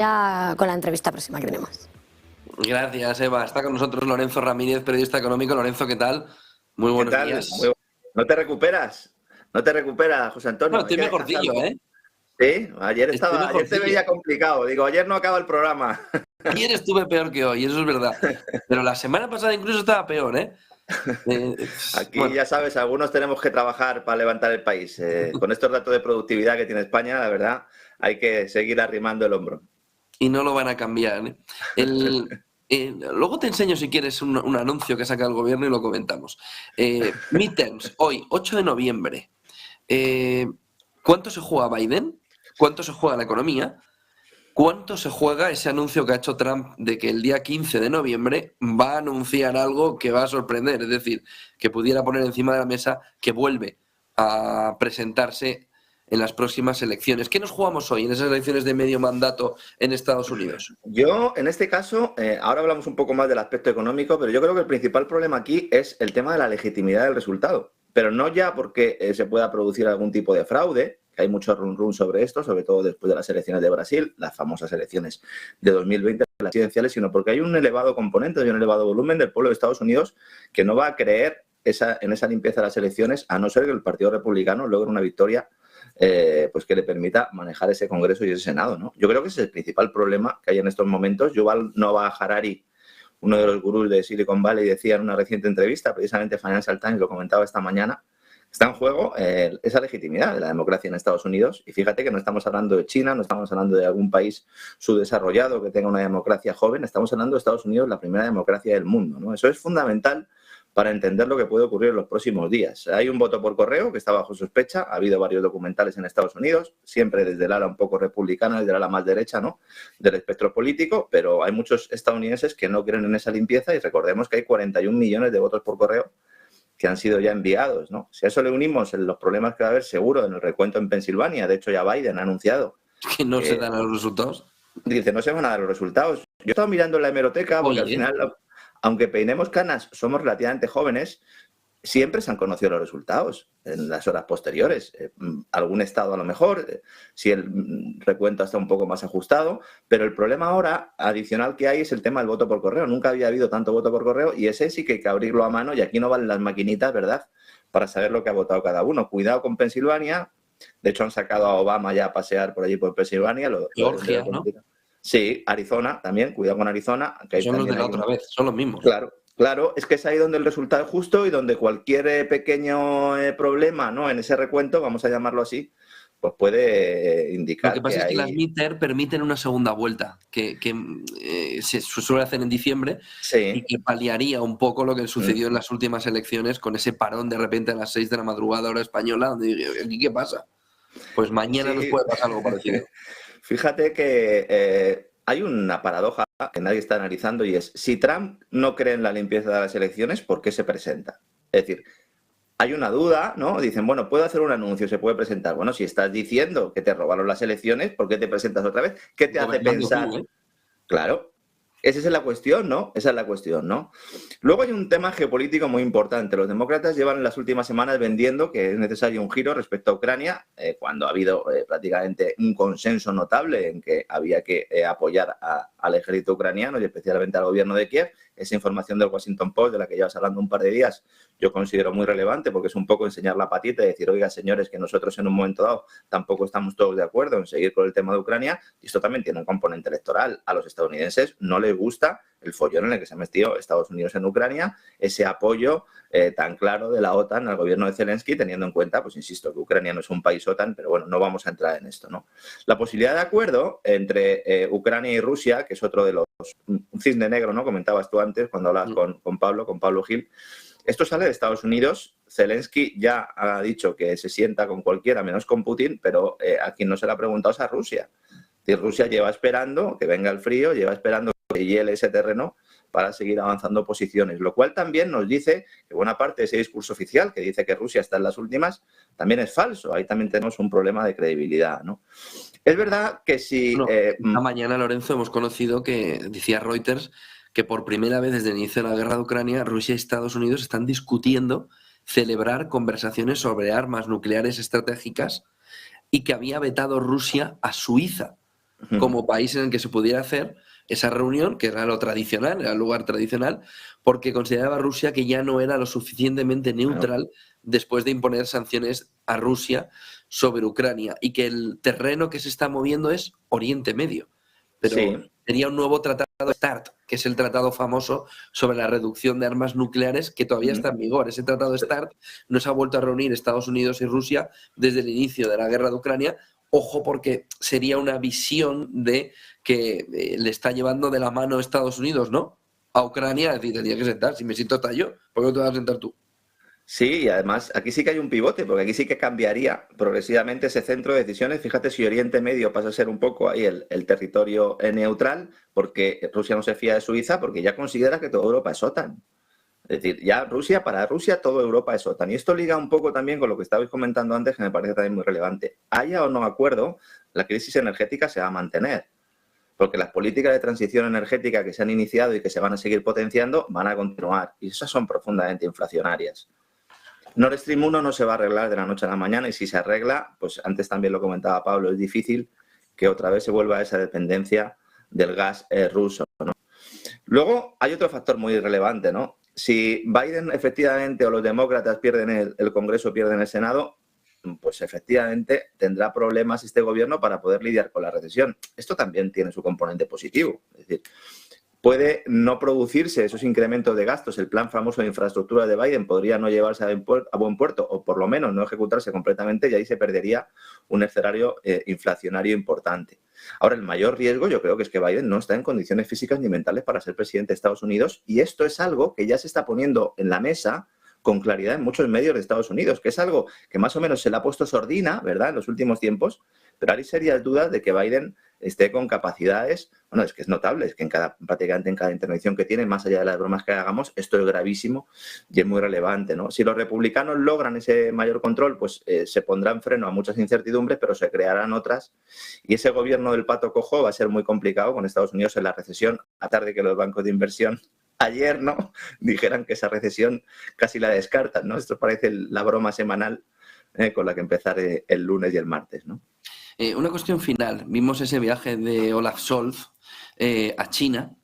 ya con la entrevista próxima que tenemos. Gracias, Eva. Está con nosotros Lorenzo Ramírez, periodista económico. Lorenzo, ¿qué tal? Muy buenos días. ¿No te recuperas? ¿No te recuperas, José Antonio? No, estoy mejorcillo, ¿eh? Sí, ayer te veía complicado. Digo, ayer no acaba el programa. Ayer estuve peor que hoy, eso es verdad. Pero la semana pasada incluso estaba peor, ¿eh? Aquí, bueno, ya sabes, algunos tenemos que trabajar para levantar el país. Con estos datos de productividad que tiene España, la verdad, hay que seguir arrimando el hombro. Y no lo van a cambiar, ¿eh? Luego te enseño, si quieres, un anuncio que saca el gobierno y lo comentamos. Midterms, hoy, 8 de noviembre. ¿Cuánto se juega Biden? ¿Cuánto se juega la economía? ¿Cuánto se juega ese anuncio que ha hecho Trump de que el día 15 de noviembre va a anunciar algo que va a sorprender? Es decir, que pudiera poner encima de la mesa que vuelve a presentarse en las próximas elecciones. ¿Qué nos jugamos hoy en esas elecciones de medio mandato en Estados Unidos? Yo, en este caso, ahora hablamos un poco más del aspecto económico, pero yo creo que el principal problema aquí es el tema de la legitimidad del resultado. Pero no ya porque se pueda producir algún tipo de fraude, que hay mucho run sobre esto, sobre todo después de las elecciones de Brasil, las famosas elecciones de 2020, las presidenciales, sino porque hay un elevado componente, hay un elevado volumen del pueblo de Estados Unidos que no va a creer en esa limpieza de las elecciones, a no ser que el Partido Republicano logre una victoria pues que le permita manejar ese Congreso y ese Senado, ¿no? Yo creo que ese es el principal problema que hay en estos momentos. Yuval Noah Harari, uno de los gurús de Silicon Valley, decía en una reciente entrevista, precisamente Financial Times lo comentaba esta mañana, está en juego esa legitimidad de la democracia en Estados Unidos. Y fíjate que no estamos hablando de China, no estamos hablando de algún país subdesarrollado que tenga una democracia joven, estamos hablando de Estados Unidos, la primera democracia del mundo, ¿no? Eso es fundamental para entender lo que puede ocurrir en los próximos días. Hay un voto por correo que está bajo sospecha, ha habido varios documentales en Estados Unidos, siempre desde el ala un poco republicana, desde el ala más derecha, ¿no?, del espectro político, pero hay muchos estadounidenses que no creen en esa limpieza y recordemos que hay 41 millones de votos por correo que han sido ya enviados, ¿no? Si a eso le unimos los problemas que va a haber seguro en el recuento en Pensilvania, de hecho ya Biden ha anunciado que no se dan los resultados. Dice, no se van a dar los resultados. Yo he estado mirando la hemeroteca porque al final, aunque peinemos canas, somos relativamente jóvenes, siempre se han conocido los resultados en las horas posteriores. Algún estado a lo mejor, si el recuento está un poco más ajustado, pero el problema ahora adicional que hay es el tema del voto por correo. Nunca había habido tanto voto por correo y ese sí que hay que abrirlo a mano y aquí no valen las maquinitas, ¿verdad?, para saber lo que ha votado cada uno. Cuidado con Pensilvania. De hecho, han sacado a Obama ya a pasear por allí por Pensilvania. Georgia, ¿no? Sí, Arizona también, cuidado con Arizona. Que son los de la otra vez, son los mismos. Claro, es que es ahí donde el resultado es justo y donde cualquier pequeño problema, ¿no?, en ese recuento, vamos a llamarlo así, pues puede indicar. Lo que pasa es que las midterm permiten una segunda vuelta, que se suele hacer en diciembre, y que paliaría un poco lo que sucedió en las últimas elecciones con ese parón de repente a las 6 de la madrugada hora española, donde ¿aquí qué pasa? Pues mañana nos puede pasar algo parecido. Fíjate que hay una paradoja que nadie está analizando y es, si Trump no cree en la limpieza de las elecciones, ¿por qué se presenta? Es decir, hay una duda, ¿no? Dicen, bueno, puedo hacer un anuncio, se puede presentar. Bueno, si estás diciendo que te robaron las elecciones, ¿por qué te presentas otra vez? ¿Qué te hace pensar? Claro. Esa es la cuestión, ¿no? Esa es la cuestión, ¿no? Luego hay un tema geopolítico muy importante. Los demócratas llevan en las últimas semanas vendiendo que es necesario un giro respecto a Ucrania, cuando ha habido prácticamente un consenso notable en que había que apoyar al ejército ucraniano y especialmente al gobierno de Kiev. Esa información del Washington Post, de la que llevas hablando un par de días, yo considero muy relevante porque es un poco enseñar la patita y decir, oiga, señores, que nosotros en un momento dado tampoco estamos todos de acuerdo en seguir con el tema de Ucrania, y esto también tiene un componente electoral. A los estadounidenses no les gusta el follón en el que se ha metido Estados Unidos en Ucrania, ese apoyo tan claro de la OTAN al gobierno de Zelensky, teniendo en cuenta, pues insisto, que Ucrania no es un país OTAN, pero bueno, no vamos a entrar en esto, ¿no? La posibilidad de acuerdo entre Ucrania y Rusia, que es otro de los un cisne negro, ¿no?, comentabas tú antes cuando hablabas con Pablo Gil. Esto sale de Estados Unidos. Zelensky ya ha dicho que se sienta con cualquiera menos con Putin, pero a quien no se le ha preguntado es a Rusia. Y Rusia lleva esperando que venga el frío, lleva esperando que hiele ese terreno para seguir avanzando posiciones, lo cual también nos dice que buena parte de ese discurso oficial que dice que Rusia está en las últimas también es falso. Ahí también tenemos un problema de credibilidad, ¿no? Es verdad que si... Esta mañana, Lorenzo, hemos conocido que, decía Reuters, que por primera vez desde el inicio de la guerra de Ucrania, Rusia y Estados Unidos están discutiendo celebrar conversaciones sobre armas nucleares estratégicas y que había vetado Rusia a Suiza como país en el que se pudiera hacer esa reunión, que era lo tradicional, era el lugar tradicional, porque consideraba Rusia que ya no era lo suficientemente neutral después de imponer sanciones a Rusia sobre Ucrania, y que el terreno que se está moviendo es Oriente Medio. Pero sería un nuevo tratado START, que es el tratado famoso sobre la reducción de armas nucleares, que todavía está en vigor. Ese tratado START no se ha vuelto a reunir Estados Unidos y Rusia desde el inicio de la guerra de Ucrania. Ojo, porque sería una visión de que le está llevando de la mano Estados Unidos, ¿no?, a Ucrania. Es decir, tendría que sentar. Si me siento hasta yo, ¿por qué no te vas a sentar tú? Sí, y además aquí sí que hay un pivote, porque aquí sí que cambiaría progresivamente ese centro de decisiones. Fíjate si Oriente Medio pasa a ser un poco ahí el territorio neutral, porque Rusia no se fía de Suiza, porque ya considera que toda Europa es OTAN. Es decir, ya para Rusia toda Europa es OTAN. Y esto liga un poco también con lo que estabais comentando antes, que me parece también muy relevante. Haya o no acuerdo, la crisis energética se va a mantener, porque las políticas de transición energética que se han iniciado y que se van a seguir potenciando van a continuar, y esas son profundamente inflacionarias. Nord Stream 1 no se va a arreglar de la noche a la mañana, y si se arregla, pues antes también lo comentaba Pablo, es difícil que otra vez se vuelva a esa dependencia del gas ruso, ¿no? Luego hay otro factor muy relevante, ¿no? Si Biden efectivamente o los demócratas pierden el Congreso, pierden el Senado, pues efectivamente tendrá problemas este gobierno para poder lidiar con la recesión. Esto también tiene su componente positivo, es decir, puede no producirse esos incrementos de gastos. El plan famoso de infraestructura de Biden podría no llevarse a buen puerto, o por lo menos no ejecutarse completamente, y ahí se perdería un escenario inflacionario importante. Ahora, el mayor riesgo yo creo que es que Biden no está en condiciones físicas ni mentales para ser presidente de Estados Unidos, y esto es algo que ya se está poniendo en la mesa con claridad en muchos medios de Estados Unidos, que es algo que más o menos se le ha puesto sordina, ¿verdad?, en los últimos tiempos, pero hay serias dudas de que Biden esté con capacidades. Bueno, es que es notable, es que prácticamente en cada intervención que tiene, más allá de las bromas que hagamos, esto es gravísimo y es muy relevante, ¿no? Si los republicanos logran ese mayor control, pues se pondrán freno a muchas incertidumbres, pero se crearán otras, y ese gobierno del pato cojo va a ser muy complicado con Estados Unidos en la recesión, a tarde que los bancos de inversión ayer, ¿no?, dijeran que esa recesión casi la descartan, ¿no? Esto parece la broma semanal con la que empezar el lunes y el martes, ¿no? Una cuestión final. Vimos ese viaje de Olaf Scholz a China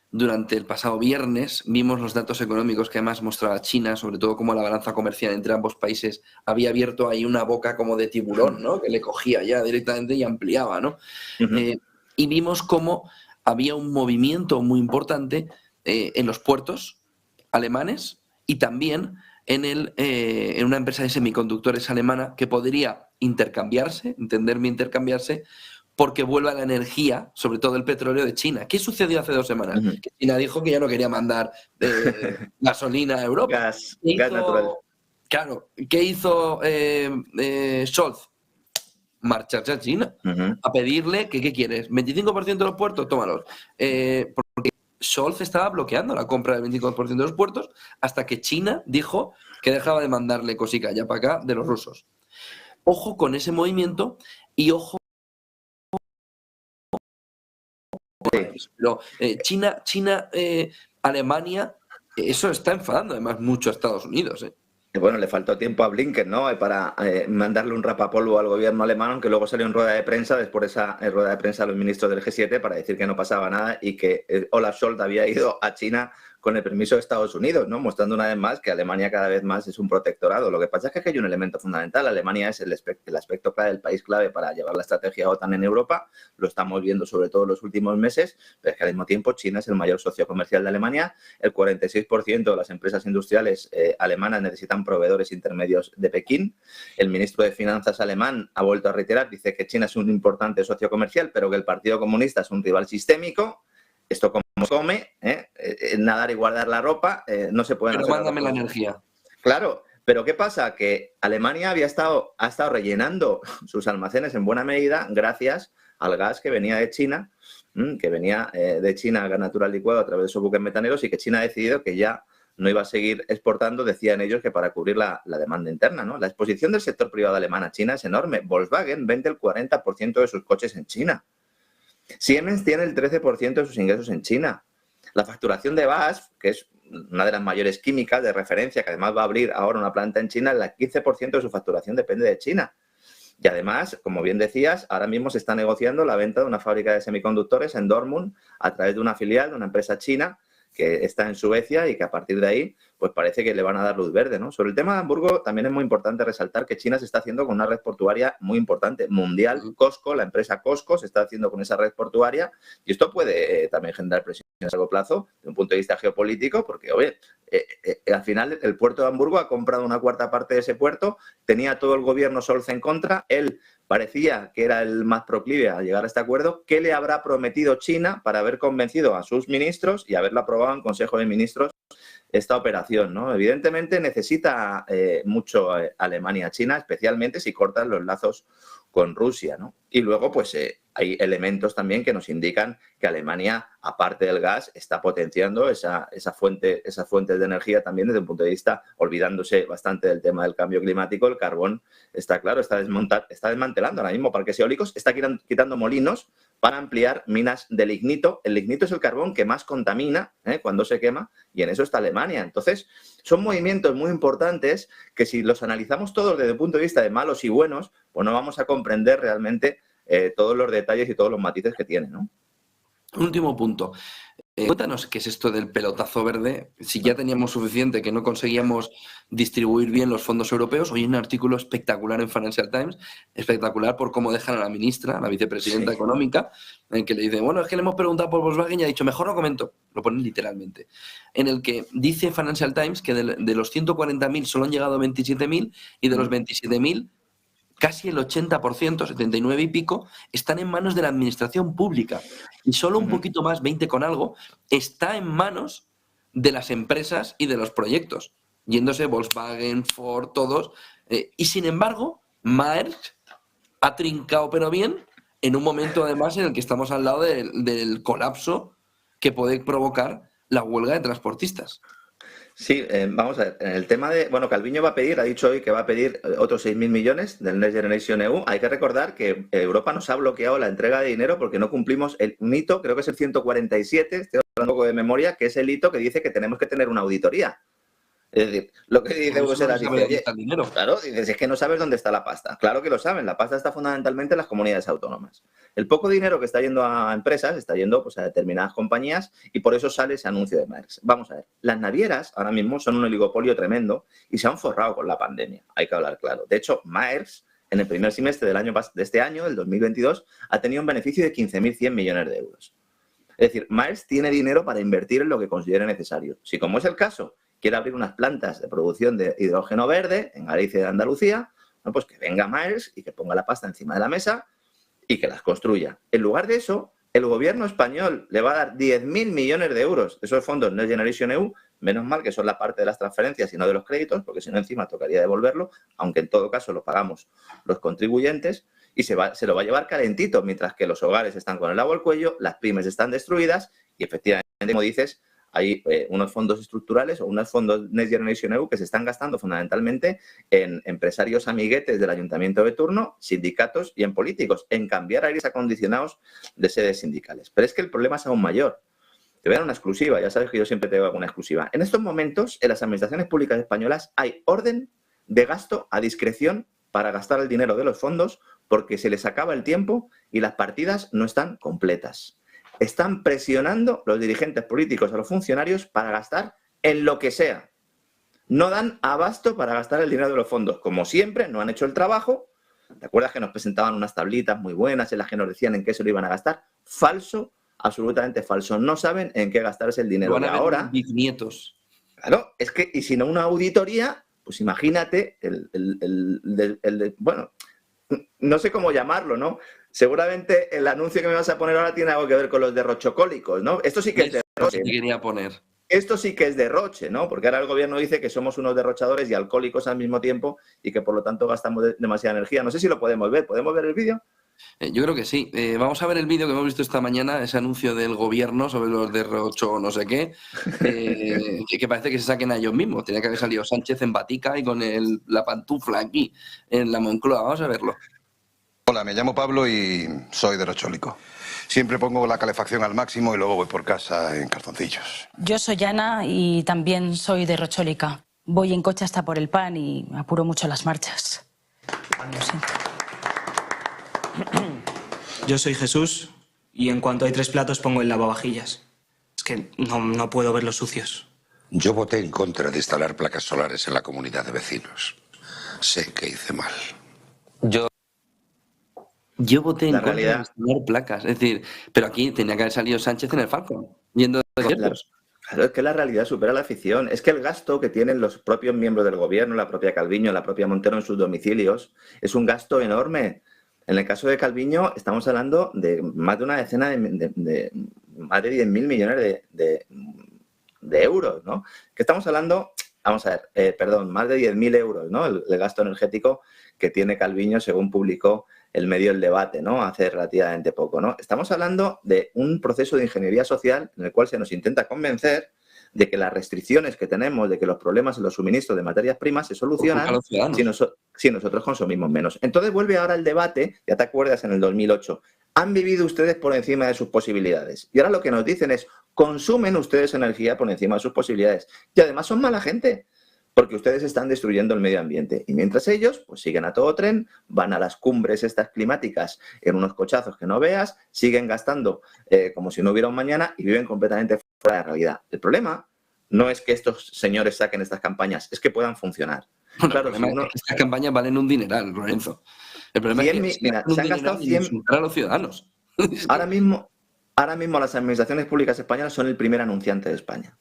durante el pasado viernes. Vimos los datos económicos que además mostraba China, sobre todo cómo la balanza comercial entre ambos países había abierto ahí una boca como de tiburón, ¿no?, que le cogía ya directamente y ampliaba, ¿no? Y vimos cómo había un movimiento muy importante en los puertos alemanes, y también en una empresa de semiconductores alemana que podría intercambiarse, porque vuelva la energía, sobre todo el petróleo de China. ¿Qué sucedió hace 2 semanas? Que China dijo que ya no quería mandar gasolina a Europa. Gas natural. Claro, ¿qué hizo Scholz? Marcharse a China a pedirle que, ¿qué quieres? ¿25% de los puertos? Tómalos. Porque Scholz estaba bloqueando la compra del 25% de los puertos hasta que China dijo que dejaba de mandarle cosica ya para acá de los rusos. Ojo con ese movimiento y ojo. Pero China, Alemania, eso está enfadando además mucho a Estados Unidos. Bueno, le faltó tiempo a Blinken, ¿no?, para mandarle un rapapolvo al gobierno alemán, aunque luego salió en rueda de prensa, después de esa rueda de prensa a los ministros del G7, para decir que no pasaba nada y que Olaf Scholz había ido a China con el permiso de Estados Unidos, ¿no?, mostrando una vez más que Alemania cada vez más es un protectorado. Lo que pasa es que aquí hay un elemento fundamental. Alemania es el aspecto clave, el país clave para llevar la estrategia OTAN en Europa. Lo estamos viendo sobre todo en los últimos meses, pero es que al mismo tiempo China es el mayor socio comercial de Alemania. El 46% de las empresas industriales alemanas necesitan proveedores intermedios de Pekín. El ministro de Finanzas alemán ha vuelto a reiterar, dice que China es un importante socio comercial, pero que el Partido Comunista es un rival sistémico. Esto como come, nadar y guardar la ropa, no se puede. Pero mándame la energía. Claro, pero ¿qué pasa? Que Alemania ha estado rellenando sus almacenes en buena medida gracias al gas que venía de China, gas natural licuado a través de esos buques metaneros, y que China ha decidido que ya no iba a seguir exportando, decían ellos, que para cubrir la demanda interna, ¿no? La exposición del sector privado alemán a China es enorme. Volkswagen vende el 40% de sus coches en China. Siemens tiene el 13% de sus ingresos en China. La facturación de BASF, que es una de las mayores químicas de referencia, que además va a abrir ahora una planta en China, el 15% de su facturación depende de China. Y además, como bien decías, ahora mismo se está negociando la venta de una fábrica de semiconductores en Dortmund a través de una filial de una empresa china que está en Suecia y que a partir de ahí pues parece que le van a dar luz verde, ¿no? Sobre el tema de Hamburgo también es muy importante resaltar que China se está haciendo con una red portuaria muy importante, mundial. COSCO, la empresa COSCO, se está haciendo con esa red portuaria y esto puede también generar presión a largo plazo desde un punto de vista geopolítico porque, oye, al final el puerto de Hamburgo ha comprado una cuarta parte de ese puerto, tenía todo el gobierno Scholz en contra, él parecía que era el más proclive a llegar a este acuerdo. ¿Qué le habrá prometido China para haber convencido a sus ministros y haberlo aprobado en Consejo de Ministros esta operación, ¿no? Evidentemente necesita mucho Alemania-China, especialmente si cortan los lazos con Rusia, ¿no? Y luego, pues, hay elementos también que nos indican que Alemania, aparte del gas, está potenciando esas fuentes de energía también desde un punto de vista, olvidándose bastante del tema del cambio climático. El carbón, está claro, está desmantelando ahora mismo parques eólicos, está quitando molinos para ampliar minas de lignito. El lignito es el carbón que más contamina cuando se quema y en eso está Alemania. Entonces, son movimientos muy importantes que si los analizamos todos desde el punto de vista de malos y buenos, pues no vamos a comprender realmente todos los detalles y todos los matices que tiene, ¿no? Último punto. Cuéntanos qué es esto del pelotazo verde. Si ya teníamos suficiente que no conseguíamos distribuir bien los fondos europeos, hoy hay un artículo espectacular en Financial Times, espectacular por cómo dejan a la ministra, la vicepresidenta económica, en que le dice, bueno, es que le hemos preguntado por Volkswagen y ha dicho, mejor no comento. Lo ponen literalmente. En el que dice Financial Times que de los 140.000 solo han llegado 27.000 y de los 27.000 casi el 80%, 79 y pico, están en manos de la administración pública. Y solo un poquito más, 20 con algo, está en manos de las empresas y de los proyectos. Yéndose Volkswagen, Ford, todos. Y sin embargo, Maersk ha trincado, pero bien, en un momento además en el que estamos al lado del colapso que puede provocar la huelga de transportistas. Sí, vamos a ver, en el tema de, bueno, Calviño va a pedir, ha dicho hoy que va a pedir otros 6.000 millones del Next Generation EU. Hay que recordar que Europa nos ha bloqueado la entrega de dinero porque no cumplimos un hito, creo que es el 147, estoy hablando un poco de memoria, que es el hito que dice que tenemos que tener una auditoría. Es decir, lo que dice Bruselas dice, oye, claro, dices, es que no sabes dónde está la pasta. Claro que lo saben, la pasta está fundamentalmente en las comunidades autónomas. El poco dinero que está yendo a empresas está yendo pues, a determinadas compañías y por eso sale ese anuncio de Maersk. Vamos a ver, las navieras ahora mismo son un oligopolio tremendo y se han forrado con la pandemia, hay que hablar claro. De hecho, Maersk, en el primer semestre de este año, del 2022, ha tenido un beneficio de 15.100 millones de euros. Es decir, Maersk tiene dinero para invertir en lo que considere necesario. Si, como es el caso, quiere abrir unas plantas de producción de hidrógeno verde en Galicia y Andalucía, bueno, pues que venga Maersk y que ponga la pasta encima de la mesa y que las construya. En lugar de eso, el gobierno español le va a dar 10.000 millones de euros de esos fondos Next Generation EU, menos mal que son la parte de las transferencias y no de los créditos, porque si no encima tocaría devolverlo, aunque en todo caso lo pagamos los contribuyentes, y se lo va a llevar calentito, mientras que los hogares están con el agua al cuello, las pymes están destruidas y efectivamente, como dices, hay unos fondos estructurales o unos fondos Next Generation EU que se están gastando fundamentalmente en empresarios amiguetes del ayuntamiento de turno, sindicatos y en políticos, en cambiar aires acondicionados de sedes sindicales. Pero es que el problema es aún mayor. Te voy a dar una exclusiva, ya sabes que yo siempre te doy alguna exclusiva. En estos momentos, en las administraciones públicas españolas hay orden de gasto a discreción para gastar el dinero de los fondos porque se les acaba el tiempo y las partidas no están completas. Están presionando los dirigentes políticos a los funcionarios para gastar en lo que sea. No dan abasto para gastar el dinero de los fondos. Como siempre, no han hecho el trabajo. ¿Te acuerdas que nos presentaban unas tablitas muy buenas en las que nos decían en qué se lo iban a gastar? Falso, absolutamente falso. No saben en qué gastarse el dinero. Van a y ahora, bisnietos. Claro, es que, y si no una auditoría, pues imagínate bueno, no sé cómo llamarlo, ¿no? Seguramente el anuncio que me vas a poner ahora tiene algo que ver con los derrochocólicos, ¿no? Esto sí que es derroche. Sí quería poner. Esto sí que es derroche, ¿no? Porque ahora el gobierno dice que somos unos derrochadores y alcohólicos al mismo tiempo y que por lo tanto gastamos demasiada energía. No sé si lo podemos ver. ¿Podemos ver el vídeo? Yo creo que sí. Vamos a ver el vídeo que hemos visto esta mañana, ese anuncio del gobierno sobre los derrochos o no sé qué, que parece que se saquen a ellos mismos. Tenía que haber salido Sánchez en batica y con la pantufla aquí en la Moncloa. Vamos a verlo. Hola, me llamo Pablo y soy derrochólico. Siempre pongo la calefacción al máximo y luego voy por casa en calzoncillos. Yo soy Ana y también soy derrochólica. Voy en coche hasta por el pan y apuro mucho las marchas. Lo siento. yo soy Jesús y en cuanto hay 3 platos pongo el lavavajillas. Es que no puedo verlos sucios. Yo voté en contra de instalar placas solares en la comunidad de vecinos. Sé que hice mal. Yo voté en La contra de realidad- instalar placas. Es decir, pero aquí tenía que haber salido Sánchez en el Falcon, yendo de conciertos. Claro, es que la realidad supera la ficción. Es que el gasto que tienen los propios miembros del gobierno, la propia Calviño, la propia Montero en sus domicilios, es un gasto enorme. En el caso de Calviño estamos hablando de más de una decena de más de 10.000 millones de euros, ¿no? Que estamos hablando, vamos a ver, más de 10.000 euros, ¿no? El gasto energético que tiene Calviño, según publicó el medio El Debate, ¿no? Hace relativamente poco, ¿no? Estamos hablando de un proceso de ingeniería social en el cual se nos intenta convencer de que las restricciones que tenemos, de que los problemas en los suministros de materias primas se solucionan si nosotros consumimos menos. Entonces vuelve ahora el debate, ya te acuerdas, en el 2008, han vivido ustedes por encima de sus posibilidades. Y ahora lo que nos dicen es, consumen ustedes energía por encima de sus posibilidades. Y además son mala gente, porque ustedes están destruyendo el medio ambiente. Y mientras ellos, pues siguen a todo tren, van a las cumbres estas climáticas en unos cochazos que no veas, siguen gastando como si no hubiera un mañana y viven completamente fuera de la realidad. El problema no es que estos señores saquen estas campañas, es que puedan funcionar. Bueno, Claro, el problema si uno- es que estas campañas valen un dineral, Lorenzo. El problema es 100 que mi- mira, gastan un se han gastado dineral en 100 insultar a los ciudadanos. Es que- Ahora mismo las administraciones públicas españolas son el primer anunciante de España.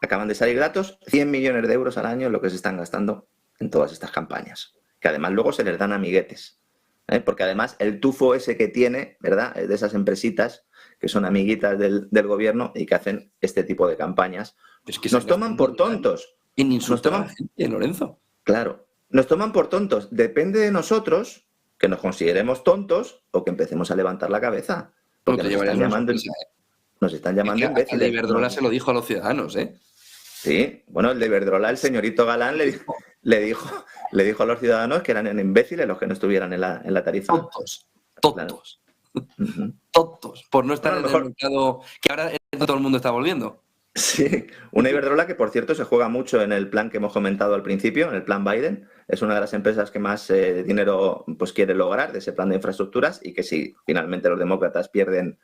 Acaban de salir datos, 100 millones de euros al año es lo que se están gastando en todas estas campañas, que además luego se les dan amiguetes, porque además el tufo ese que tiene, ¿verdad?, es de esas empresitas que son amiguitas del gobierno y que hacen este tipo de campañas. es que se Nos toman gastan por un dineral tontos. en insultar a Nos la gente, Lorenzo. Claro, nos toman por tontos. Depende de nosotros que nos consideremos tontos o que empecemos a levantar la cabeza. Porque Te nos llevarías están una llamando, sorpresa, ¿eh? nos están Es llamando que imbéciles. a Iberdrola ¿no? se lo dijo a los ciudadanos, ¿eh? Sí, bueno, el de Iberdrola, el señorito Galán, le dijo a los ciudadanos que eran imbéciles los que no estuvieran en la tarifa. Tontos. Ujú. Tontos. Por no estar Bueno, en a lo el mejor- mercado que ahora todo el mundo está volviendo. Sí, una Iberdrola que, por cierto, se juega mucho en el plan que hemos comentado al principio, en el plan Biden. Es una de las empresas que más dinero pues quiere lograr de ese plan de infraestructuras y que si finalmente los demócratas pierden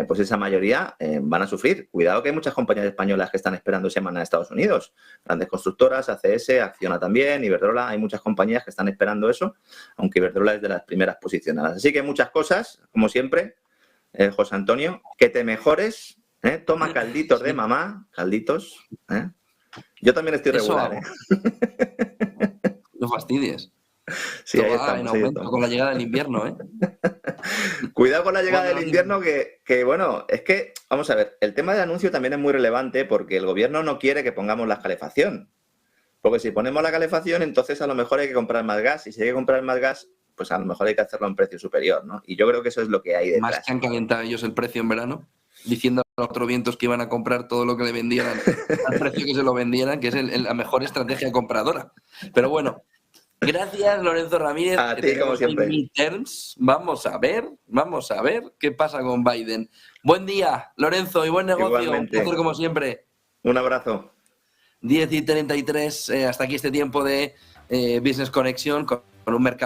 pues esa mayoría, van a sufrir. Cuidado que hay muchas compañías españolas que están esperando semana a Estados Unidos. Grandes constructoras, ACS, Acciona también, Iberdrola. Hay muchas compañías que están esperando eso, aunque Iberdrola es de las primeras posicionadas. Así que muchas cosas, como siempre, José Antonio, que te mejores. Toma calditos de mamá, calditos. Yo también estoy Eso regular. hago. No fastidies. Sí, ahí Todo va estamos, en ahí aumento estamos. con la llegada del invierno, ¿eh? Cuidado con la llegada Bueno, del invierno, que bueno, es que, vamos a ver, el tema del anuncio también es muy relevante porque el gobierno no quiere que pongamos la calefacción. Porque si ponemos la calefacción, entonces a lo mejor hay que comprar más gas. Y si hay que comprar más gas, pues a lo mejor hay que hacerlo a un precio superior, ¿no? Y yo creo que eso es lo que hay Más detrás. que han calentado ellos el precio en verano, diciendo a los otros vientos que iban a comprar todo lo que le vendieran al precio que se lo vendieran, que es la mejor estrategia compradora. Pero bueno, gracias, Lorenzo Ramírez. A ti, Tenemos como siempre. hoy midterms. Vamos a ver qué pasa con Biden. Buen día, Lorenzo, y buen negocio. Igualmente. Un placer como siempre. Un abrazo. 10:33, hasta aquí este tiempo de Business Connection con un mercado